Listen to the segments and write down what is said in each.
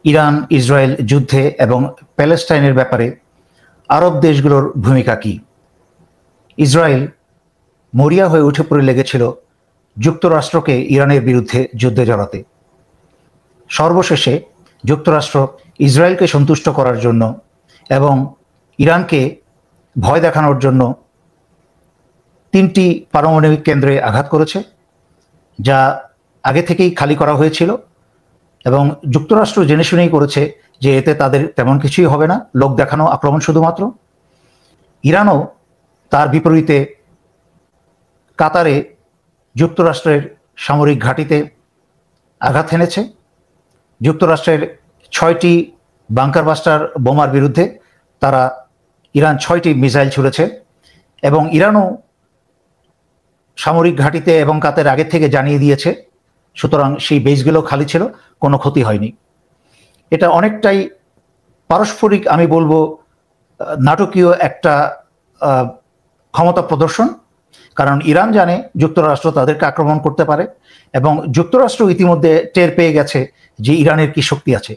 Iran Israel যুদ্ধে এবং প্যালেস্টাইনের ব্যাপারে আরব দেশগুলোর ভূমিকা কি? ইসরায়েল মরিয়া হয়ে উঠে পড়ে লেগেছিল যুক্তরাষ্ট্রকে ইরানের বিরুদ্ধে যুদ্ধে জড়াতে। সর্বশেষে যুক্তরাষ্ট্র ইসরায়েলকে সন্তুষ্ট করার জন্য এবং ইরানকে ভয় দেখানোর জন্য 3টি পারমাণবিক কেন্দ্রে আঘাত করেছে, যা আগে থেকেই খালি করা হয়েছিল এবং যুক্তরাষ্ট্র জেনে শুনেই করেছে যে এতে তাদের তেমন কিছুই হবে না, লোক দেখানো আক্রমণ শুধুমাত্র। ইরানও তার বিপরীতে কাতারে যুক্তরাষ্ট্রের সামরিক ঘাঁটিতে আঘাত হেনেছে। যুক্তরাষ্ট্রের 6টি বাংকার বাস্টার বোমার বিরুদ্ধে তারা ইরান 6টি মিসাইল ছুড়েছে এবং ইরানও সামরিক ঘাঁটিতে এবং কাতার আগে থেকে জানিয়ে দিয়েছে, সুতরাং সেই বেসগুলো খালি ছিল, কোনো ক্ষতি হয়নি। এটা অনেকটাই পারস্পরিক, আমি বলবো নাটকীয় একটা ক্ষমতা প্রদর্শন, কারণ ইরান জানে যুক্তরাষ্ট্র তাদেরকে আক্রমণ করতে পারে এবং যুক্তরাষ্ট্র ইতিমধ্যে টের পেয়ে গেছে যে ইরানের কি শক্তি আছে।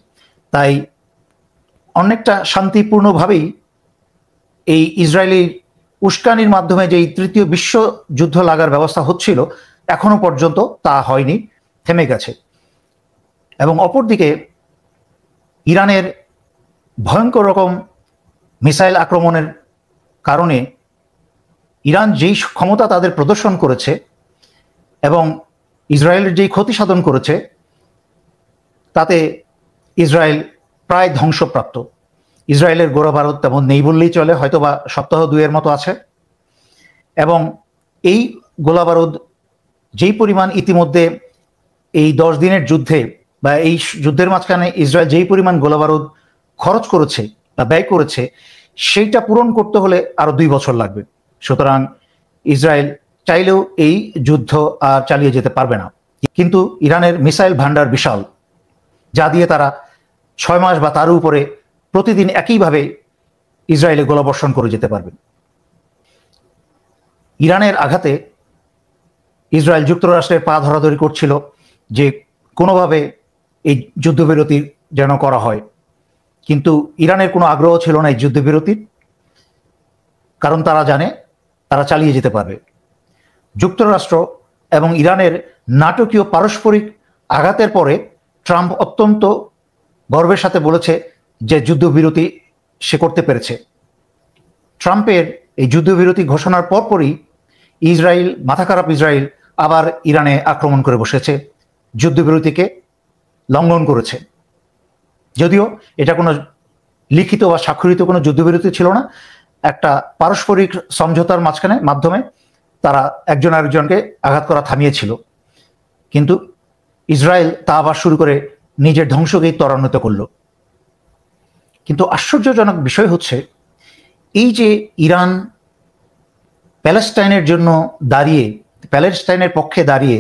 তাই অনেকটা শান্তিপূর্ণভাবেই এই ইসরায়েলি উস্কানির মাধ্যমে যে তৃতীয় বিশ্বযুদ্ধ লাগার ব্যবস্থা হচ্ছিল, এখনো পর্যন্ত তা হয়নি, থেমে গেছে। এবং অপরদিকে ইরানের ভয়ঙ্কর রকম মিসাইল আক্রমণের কারণে ইরান যেই ক্ষমতা তাদের প্রদর্শন করেছে এবং ইসরায়েলের যেই ক্ষতি সাধন করেছে, তাতে ইসরায়েল প্রায় ধ্বংসপ্রাপ্ত। ইসরায়েলের গোলাবারুদ তেমন নেই বললেই চলে, হয়তোবা সপ্তাহ 2-এর মতো আছে। এবং এই গোলাবারুদ যেই পরিমাণ ইতিমধ্যে এই 10 দিনের যুদ্ধে বা এই যুদ্ধের মাঝখানে ইসরায়েল যেই পরিমাণ গোলাবারুদ খরচ করেছে বা ব্যয় করেছে, সেইটা পূরণ করতে হলে আরো 2 বছর লাগবে। সুতরাং ইসরায়েল চাইলেও এই যুদ্ধ আর চালিয়ে যেতে পারবে না। কিন্তু ইরানের মিসাইল ভান্ডার বিশাল, যা দিয়ে তারা 6 মাস বা তার উপরে প্রতিদিন একইভাবে ইসরায়েলে গোলাবর্ষণ করে যেতে পারবে। ইরানের আঘাতে ইসরায়েল যুক্তরাষ্ট্রের পা ধরাধরি করছিল যে কোনোভাবে এই যুদ্ধবিরতি যেন করা হয়, কিন্তু ইরানের কোনো আগ্রহ ছিল না এই যুদ্ধবিরতির, কারণ তারা জানে তারা চালিয়ে যেতে পারবে। যুক্তরাষ্ট্র এবং ইরানের নাটকীয় পারস্পরিক আঘাতের পরে ট্রাম্প অত্যন্ত গর্বের সাথে বলেছে যে যুদ্ধবিরতি সে করতে পেরেছে। ট্রাম্পের এই যুদ্ধবিরতি ঘোষণার পরপরই ইসরায়েল, মাথা খারাপ ইসরায়েল, আবার ইরানে আক্রমণ করে বসেছে, যুদ্ধবিরতিকে লঙ্ঘন করেছে। যদিও এটা কোনো লিখিত বা স্বাক্ষরিত কোনো যুদ্ধবিরতি ছিল না, একটা পারস্পরিক সমঝোতার মাধ্যমে তারা একজন আরেকজনকে আঘাত করা থামিয়েছিল, কিন্তু ইসরায়েল তা আবার শুরু করে নিজের ধ্বংসকেই ত্বরান্বিত করল। কিন্তু আশ্চর্যজনক বিষয় হচ্ছে, এই যে ইরান প্যালেস্টাইনের জন্য দাঁড়িয়ে, প্যালেস্টাইনের পক্ষে দাঁড়িয়ে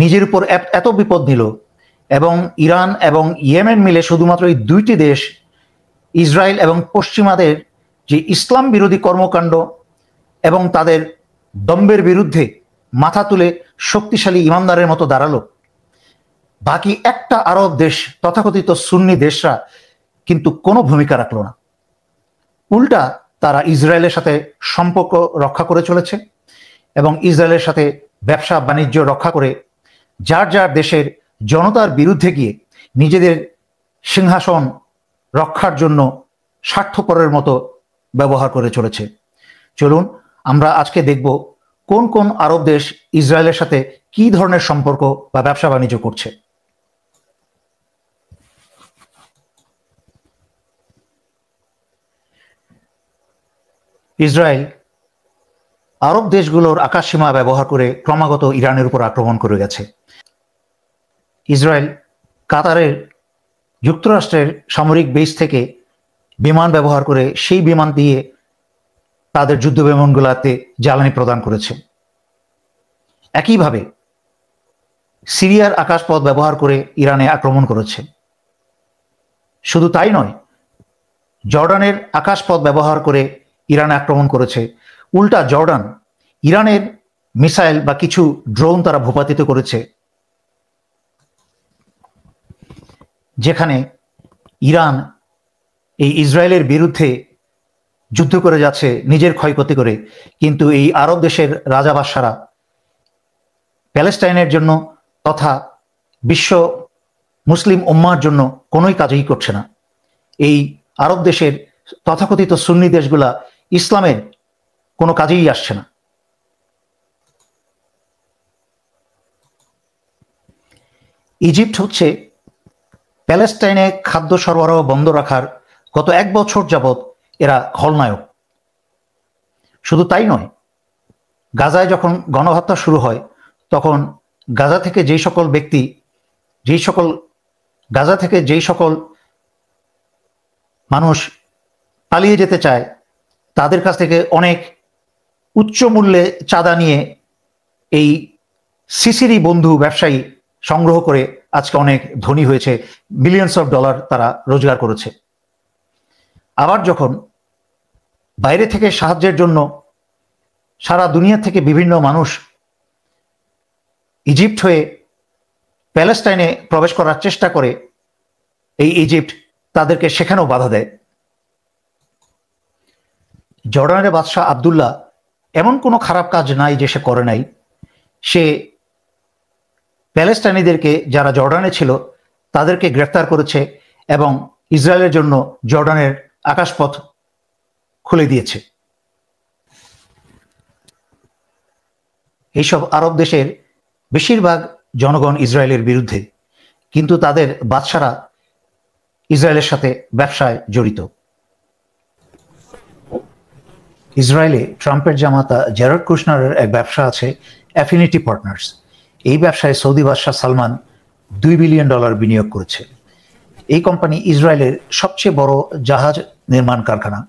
নিজের উপর এত বিপদ নিল, এবং ইরান এবং ইয়েমেন মিলে শুধুমাত্র এই 2টি দেশ ইসরায়েল এবং পশ্চিমাদের যে ইসলাম বিরোধী কর্মকাণ্ড এবং তাদের দম্বের বিরুদ্ধে মাথা তুলে শক্তিশালী ইমানদারের মতো দাঁড়ালো। বাকি একটা আরব দেশ, তথাকথিত সুন্নি দেশরা কিন্তু কোনো ভূমিকা রাখলো না। উল্টা তারা ইসরায়েলের সাথে সম্পর্ক রক্ষা করে চলেছে এবং ইসরায়েলের সাথে ব্যবসা বাণিজ্য রক্ষা করে যার যার দেশের জনতার বিরুদ্ধে গিয়ে নিজেদের সিংহাসন রক্ষার জন্য স্বার্থপরের মতো ব্যবহার করে চলেছে। চলুন আমরা আজকে দেখব কোন কোন আরব দেশ ইসরায়েলের সাথে কি ধরনের সম্পর্ক বা ব্যবসা বাণিজ্য করছে। ইসরায়েল আরব দেশগুলোর আকাশসীমা ব্যবহার করে ক্রমাগত ইরানের উপর আক্রমণ করে গেছে। ইসরায়েল কাতারের যুক্তরাষ্ট্রের সামরিক বেস থেকে বিমান ব্যবহার করে সেই বিমান দিয়ে তাদের যুদ্ধ বিমানগুলোতে জ্বালানি প্রদান করেছে। একইভাবে সিরিয়ার আকাশপথ ব্যবহার করে ইরানে আক্রমণ করেছে। শুধু তাই নয়, জর্ডানের আকাশপথ ব্যবহার করে ইরানে আক্রমণ করেছে। উল্টা জর্ডান ইরানের মিসাইল বা কিছু ড্রোন তারা ভূপাতিত করেছে। যেখানে ইরান এই ইসরায়েলের বিরুদ্ধে যুদ্ধ করে যাচ্ছে নিজের ক্ষয়ক্ষতি করে, কিন্তু এই আরব দেশের রাজা বাদশারা প্যালেস্টাইনের জন্য তথা বিশ্ব মুসলিম উম্মার জন্য কোনোই কাজই করছে না। এই আরব দেশের তথাকথিত সুন্নি দেশগুলা ইসলামের কোনো কাজেই আসছে না। ইজিপ্ট হচ্ছে প্যালেস্টাইনে খাদ্য সরবরাহ বন্ধ রাখার গত 1 বছর যাবৎ এরা খলনায়ক। শুধু তাই নয়, গাজায় যখন গণহত্যা শুরু হয় তখন গাজা থেকে যেই সকল মানুষ পালিয়ে যেতে চায় তাদের কাছ থেকে অনেক উচ্চ মূল্যে চাঁদা নিয়ে এই সিসিরি বন্ধু ব্যবসায়ী সংগ্রহ করে আজকে অনেক ধনী হয়েছে, মিলিয়নস অফ ডলার তারা রোজগার করেছে। আবার যখন বাইরে থেকে সাহায্যের জন্য সারা দুনিয়া থেকে বিভিন্ন মানুষ ইজিপ্ট হয়ে প্যালেস্টাইনে প্রবেশ করার চেষ্টা করে, এই ইজিপ্ট তাদেরকে সেখানেও বাধা দেয়। জর্ডানের বাদশাহ আবদুল্লাহ এমন কোনো খারাপ কাজ নাই যে সে করে নাই। সে প্যালেস্টাইনিদেরকে যারা জর্ডানে ছিল তাদেরকে গ্রেফতার করেছে এবং ইসরায়েলের জন্য জর্ডানের আকাশপথ খুলে দিয়েছে। এইসব আরব দেশের বেশিরভাগ জনগণ ইসরায়েলের বিরুদ্ধে, কিন্তু তাদের বাদশারা ইসরায়েলের সাথে ব্যবসায় জড়িত। ইসরায়েলে ট্রাম্পের জামাতা জেরার্ড কুশনারের এক ব্যবসা আছে, অ্যাফিনিটি পার্টনার্স। এই ব্যবসায় সৌদি বাদশাহ সালমান $2 বিলিয়ন বিনিয়োগ করেছে। এই কোম্পানি ইসরায়েলের সবচেয়ে বড় জাহাজ নির্মাণ কারখানা।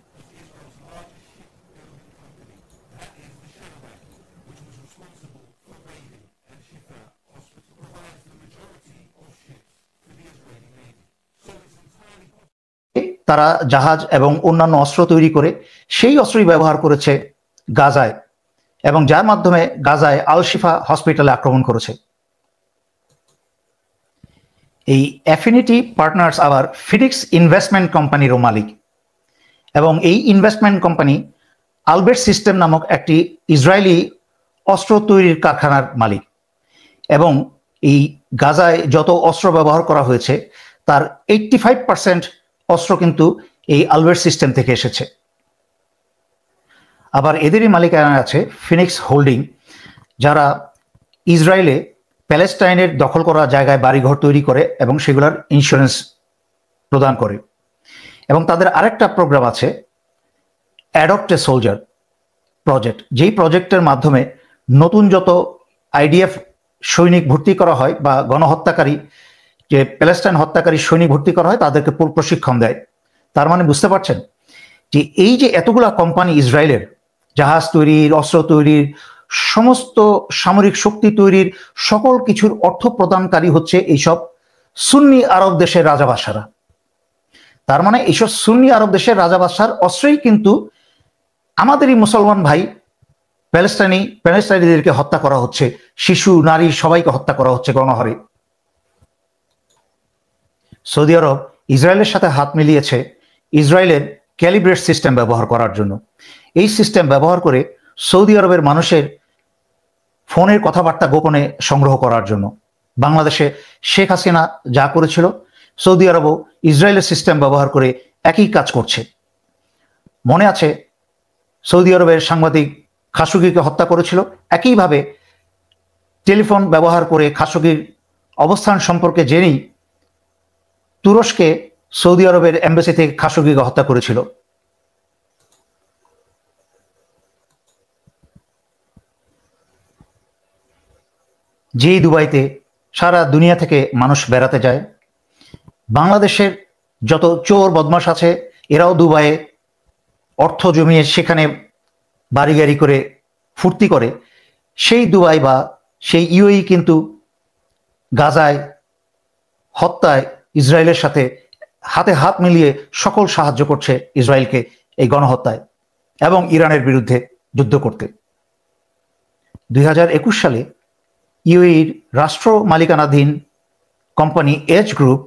তারা জাহাজ এবং অন্যান্য অস্ত্র তৈরি করে সেই অস্ত্রই ব্যবহার করেছে গাজায়, এবং যার মাধ্যমে গাজায় আল শিফা হসপিটালে আক্রমণ করেছে। এই অ্যাফিনিটি পার্টনার্স আবার ফিনিক্স ইনভেস্টমেন্ট কোম্পানিরও মালিক, এবং এই ইনভেস্টমেন্ট কোম্পানি আলবেট সিস্টেম নামক একটি ইসরায়েলি অস্ত্র তৈরির কারখানার মালিক। এবং এই গাজায় যত অস্ত্র ব্যবহার করা হয়েছে তার 85% অস্ত্র কিন্তু এই আলবেট সিস্টেম থেকে এসেছে। আবার এদেরই মালিকানা আছে ফিনিক্স হোল্ডিং, যারা ইসরায়েলে প্যালেস্টাইনের দখল করা জায়গায় বাড়িঘর তৈরি করে এবং সেগুলোর ইন্স্যুরেন্স প্রদান করে। এবং তাদের আরেকটা প্রোগ্রাম আছে, অ্যাডপ্ট এ সোলজার প্রজেক্ট, যেই প্রজেক্টের মাধ্যমে নতুন যত আইডিএফ সৈনিক ভর্তি করা হয় বা গণহত্যাকারী, যে প্যালেস্টাইন হত্যাকারী সৈনিক ভর্তি করা হয়, তাদেরকে প্রশিক্ষণ দেয়। তার মানে বুঝতে পারছেন যে এই যে এতগুলা কোম্পানি ইসরায়েলের জাহাজ তৈরির, অস্ত্র তৈরির, সমস্ত সামরিক শক্তি তৈরির সকল কিছুর অর্থ প্রদানকারী হচ্ছে এইসব সুন্নি আরব দেশের রাজা বাদশারা। তার মানে এইসব সুন্নি আরব দেশের রাজা বাদশার অস্ত্রেই কিন্তু আমাদেরই মুসলমান ভাই প্যালেস্টাইনিদেরকে হত্যা করা হচ্ছে, শিশু নারী সবাইকে হত্যা করা হচ্ছে গণহারে। সৌদি আরব ইসরায়েলের সাথে হাত মিলিয়েছে ইসরায়েলের ক্যালিব্রেট সিস্টেম ব্যবহার করার জন্য। এই সিস্টেম ব্যবহার করে সৌদি আরবের মানুষের ফোনের কথাবার্তা গোপনে সংগ্রহ করার জন্য। বাংলাদেশে শেখ হাসিনা যা করেছিল, সৌদি আরবও ইসরায়েলের সিস্টেম ব্যবহার করে একই কাজ করছে। মনে আছে সৌদি আরবের সাংবাদিক খাশোগিকে হত্যা করেছিল, একইভাবে টেলিফোন ব্যবহার করে খাশোগির অবস্থান সম্পর্কে জেনেই তুরস্কে সৌদি আরবের এম্বাসি থেকে খাশোগিকে হত্যা করেছিল। যেই দুবাইতে সারা দুনিয়া থেকে মানুষ বেড়াতে যায়, বাংলাদেশের যত চোর বদমাশ আছে এরাও দুবাইয়ে অর্থ জমিয়ে সেখানে বাড়ি গাড়ি করে ফুর্তি করে। সেই দুবাই বা সেই ইউএই কিন্তু গাজায় হত্যায় ইসরায়েলের সাথে হাতে হাত মিলিয়ে সকল সাহায্য করছে ইসরায়েলকে এই গণহত্যায় এবং ইরানের বিরুদ্ধে যুদ্ধ করতে। 2021 সালে ইউএইর রাষ্ট্র মালিকানাধীন কোম্পানি এজ গ্রুপ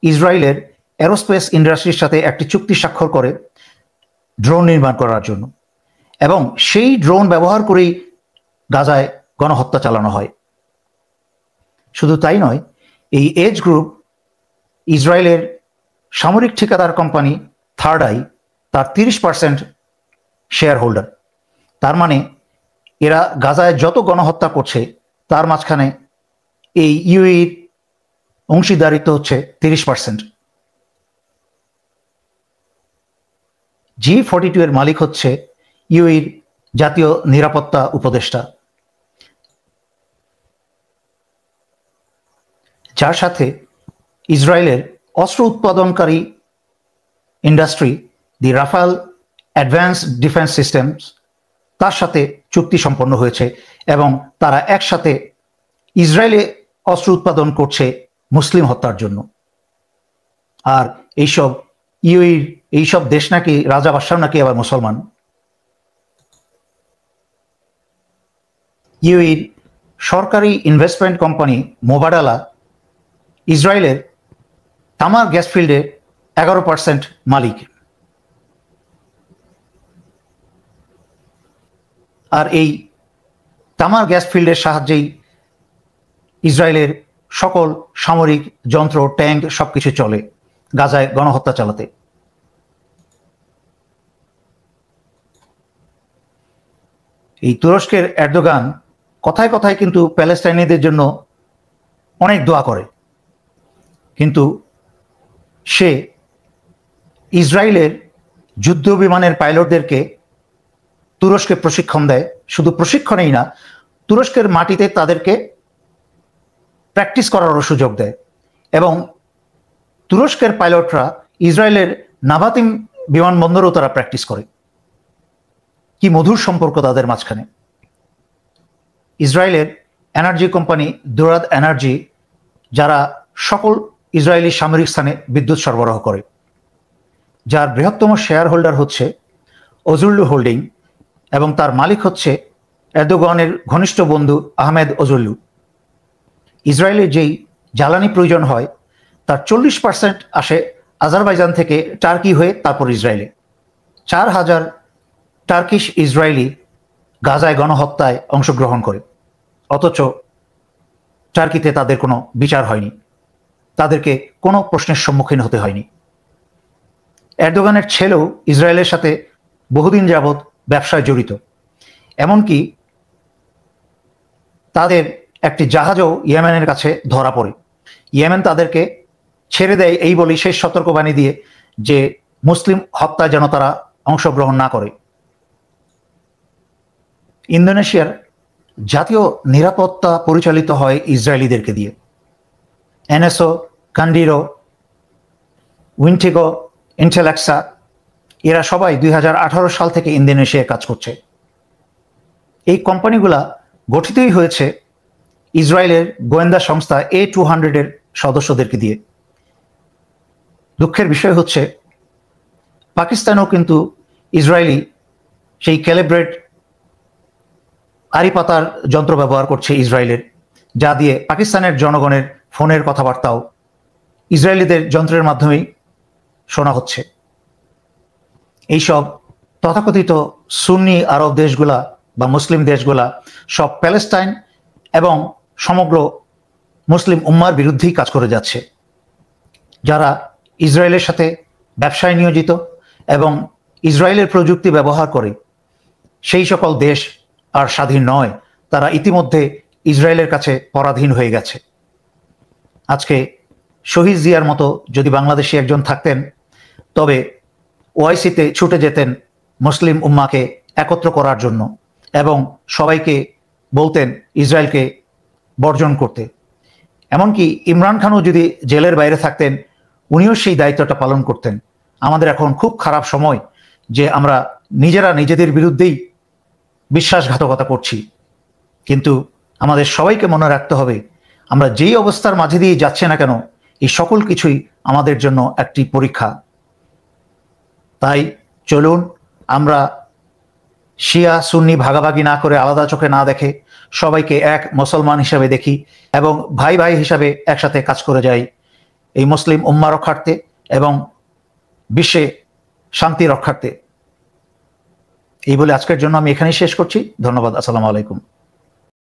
ইসরায়েলের এরোস্পেস ইন্ডাস্ট্রির সাথে একটি চুক্তি স্বাক্ষর করে ড্রোন নির্মাণ করার জন্য, এবং সেই ড্রোন ব্যবহার করেই গাজায় গণহত্যা চালানো হয়। শুধু তাই নয়, এই এজ গ্রুপ ইসরায়েলের সামরিক ঠিকাদার কোম্পানি থার্ড আই তার 30% শেয়ার হোল্ডার। তার মানে এরা গাজায় যত গণহত্যা করছে তার মাঝখানে এই ইউএইর অংশীদারিত্ব হচ্ছে 30%। G42 এর মালিক হচ্ছে ইউএইর জাতীয় নিরাপত্তা উপদেষ্টা, যার সাথে ইসরায়েলের অস্ত্র উৎপাদনকারী ইন্ডাস্ট্রি দি রাফাল অ্যাডভান্স ডিফেন্স সিস্টেমস তার সাথে চুক্তি সম্পন্ন হয়েছে, এবং তারা একসাথে ইসরায়েলে অস্ত্র উৎপাদন করছে মুসলিম হত্যার জন্য। আর এইসব দেশ নাকি রাজা বাদশাহ নাকি আবার মুসলমান। ইউএইর সরকারি ইনভেস্টমেন্ট কোম্পানি মোবাডালা ইসরায়েলের তামার গ্যাস ফিল্ডে 11% মালিক। আর এই তামার গ্যাস ফিল্ডের সাহায্যেই ইসরায়েলের সকল সামরিক যন্ত্র, ট্যাঙ্ক সবকিছু চলে গাজায় গণহত্যা চালাতে। এই তুরস্কের এরদোগান কথায় কথায় কিন্তু প্যালেস্টাইনিদের জন্য অনেক দোয়া করে, কিন্তু সে ইসরায়েলের যুদ্ধ বিমানের পাইলটদেরকে তুরস্কে প্রশিক্ষণ দেয়। শুধু প্রশিক্ষণেই না, তুরস্কের মাটিতে তাদেরকে প্র্যাকটিস করারও সুযোগ দেয়, এবং তুরস্কের পাইলটরা ইসরায়েলের নাভাতিম বিমানবন্দরেও তারা প্র্যাকটিস করে। কি মধুর সম্পর্ক তাদের মাঝখানে। ইসরায়েলের এনার্জি কোম্পানি দুরাদ এনার্জি, যারা সকল ইসরায়েলি সামরিক স্থানে বিদ্যুৎ সরবরাহ করে, যার বৃহত্তম শেয়ার হোল্ডার হচ্ছে ওজুল্লু হোল্ডিং, এবং তার মালিক হচ্ছে এরদোগানের ঘনিষ্ঠ বন্ধু আহমেদ ওজুল্লু। ইসরায়েলের যেই জ্বালানি প্রয়োজন হয় তার 40% আসে আজারবাইজান থেকে টার্কি হয়ে, তারপর ইসরায়েলে। 4000 টার্কিশ ইসরায়েলি গাজায় গণহত্যায় অংশগ্রহণ করে, অথচ টার্কিতে তাদের কোনো বিচার হয়নি, তাদেরকে কোনো প্রশ্নের সম্মুখীন হতে হয়নি। এরদোগানের ছেলেও ইসরায়েলের সাথে বহুদিন যাবৎ ব্যবসায় জড়িত, এমনকি তাদের একটি জাহাজও ইয়েমেনের কাছে ধরা পড়ে। ইয়েমেন তাদেরকে ছেড়ে দেয় এই বলেই শেষ সতর্কবাণী দিয়ে যে মুসলিম হত্যায় যেন তারা অংশগ্রহণ না করে। ইন্দোনেশিয়ার জাতীয় নিরাপত্তা পরিচালিত হয় ইসরায়েলিদেরকে দিয়ে। এনএসও, কান্ডিরো, উইন্টিগো, ইন্টেলেক্সা, এরা সবাই 2018 সাল থেকে ইন্দোনেশিয়ায় কাজ করছে। এই কোম্পানিগুলা গঠিতই হয়েছে ইসরায়েলের গোয়েন্দা সংস্থা A200 এর সদস্যদেরকে দিয়ে। দুঃখের বিষয় হচ্ছে পাকিস্তানও কিন্তু ইসরায়েলি সেই ক্যালিব্রেট আড়ি পাতার যন্ত্র ব্যবহার করছে ইসরায়েলের, যা দিয়ে পাকিস্তানের জনগণের ফোনের কথাবার্তাও ইসরায়েলিদের যন্ত্রের মাধ্যমেই শোনা হচ্ছে। এইসব তথাকথিত সুন্নি আরব দেশগুলা বা মুসলিম দেশগুলা সব প্যালেস্টাইন এবং সমগ্র মুসলিম উম্মার বিরুদ্ধেই কাজ করে যাচ্ছে। যারা ইসরায়েলের সাথে ব্যবসায় নিয়োজিত এবং ইসরায়েলের প্রযুক্তি ব্যবহার করে, সেই সকল দেশ আর স্বাধীন নয়, তারা ইতিমধ্যে ইসরায়েলের কাছে পরাধীন হয়ে গেছে। আজকে শহীদ জিয়ার মতো যদি বাংলাদেশি একজন থাকতেন, তবে ওআইসিতে ছুটে যেতেন মুসলিম উম্মাকে একত্র করার জন্য এবং সবাইকে বলতেন ইসরায়েলকে বর্জন করতে। এমনকি ইমরান খানও যদি জেলের বাইরে থাকতেন, উনিও সেই দায়িত্বটা পালন করতেন। আমাদের এখন খুব খারাপ সময় যে আমরা নিজেরা নিজেদের বিরুদ্ধেই বিশ্বাসঘাতকতা করছি, কিন্তু আমাদের সবাইকে মনে রাখতে হবে আমরা যেই অবস্থার মাঝে দিয়ে যাচ্ছে না কেন, এই সকল কিছুই আমাদের জন্য একটি পরীক্ষা। তাই চলুন আমরা শিয়া সুন্নি ভাগাভাগি না করে, আলাদা চোখে না দেখে সবাইকে এক মুসলমান হিসাবে দেখি এবং ভাই ভাই হিসাবে একসাথে কাজ করে যাই। এই মুসলিম উম্মা রক্ষার্থে এবং বিশ্বে শান্তি রক্ষার্থে। এই বলে আজকের জন্য আমি এখানেই শেষ করছি। ধন্যবাদ। আসসালামু আলাইকুম।